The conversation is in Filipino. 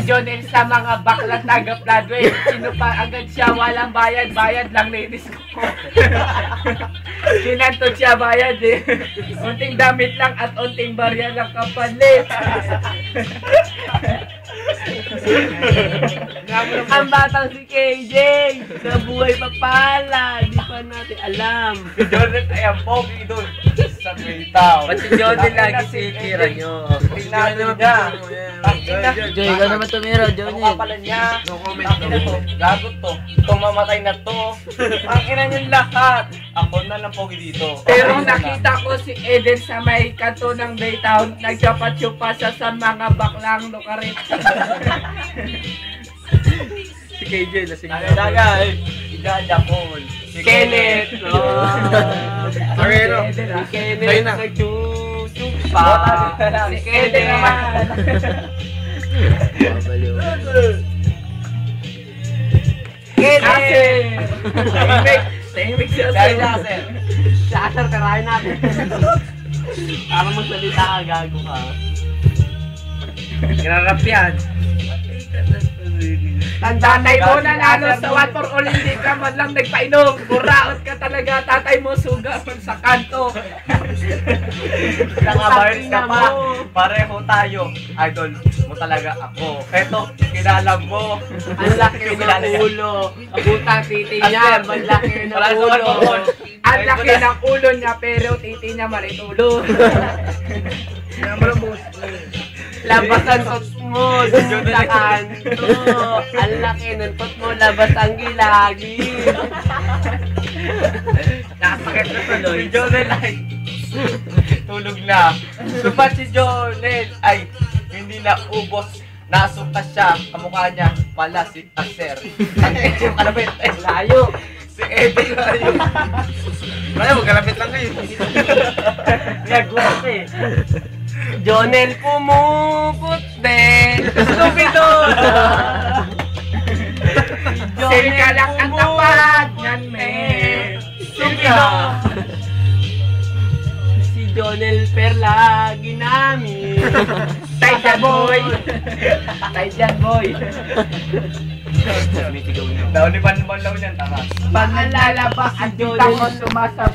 Jonel sa mga baklang taga-Floodway. Sino pa agad siya, walang bayad, bayad lang ladies ko. Sinantot siya bayad eh. Unting damit lang at unting barya lang kapalit. Ang batang si KJ sa buhay papala, di pa natin alam. Si Jonel ay ang pogi doon sa Twitaw. Ba't si Jonel lagi sinitira nyo? Tingnan niya. Joy, ikaw naman tumira, Ang kapala niya. No comment, Ang ina to, gago to. Itong mamatay na to. Ang ina niyong lahat. Ako na lang pogi dito. Pero nakita ko si Eden sa may kanto ng Baytown, nagchapat-chupa siya sa mga baklang lukarit. Si KJ, lasing Daga, igajakol. Si Kenneth. Marino. Si Ayun Kenneth na. nagchuchupa. Si Eden naman. Kenneth! Tahimik siya Dahil sa'yo. sir. Si Asher, karahin natin. Para magsalita ka, gago ka. Ginarap yan. Tatay mo nanalo sa One for All, hindi ka man lang nagpainom. Buraot ka talaga, tatay mo suga man sa kanto. Nangabayad ka pa. Pareho tayo. Idol mo talaga ako. Eto, kilala mo. Ang laki ng ulo. Ang butang titi niya, ang laki ng ulo. Ang laki ng ulo niya, pero titi niya maritulo. Labas ang tot mo, dun sa kanto. Ang laki ng tot mo, labas ang gilagi. Nakasakit na tuloy. Si Jonel ay tulog na. Supat si Jonel ay hindi na ubos. Nasuka siya. Kamukha niya pala si Aser. Ang yung kalabit ay layo. Si Eddie layo. Wala, magkalapit lang kayo. Nagwas eh. Jonel pumuputi. Stupido! Sirka lang ang tapat. Yan, men. Stupido! Si Jonel Perla ginamit. Tay dyan, boy! Tay dyan, boy! Daw ni Panbalaw niyan, tama. Pag nalalaba, ang Jonel sumasabay.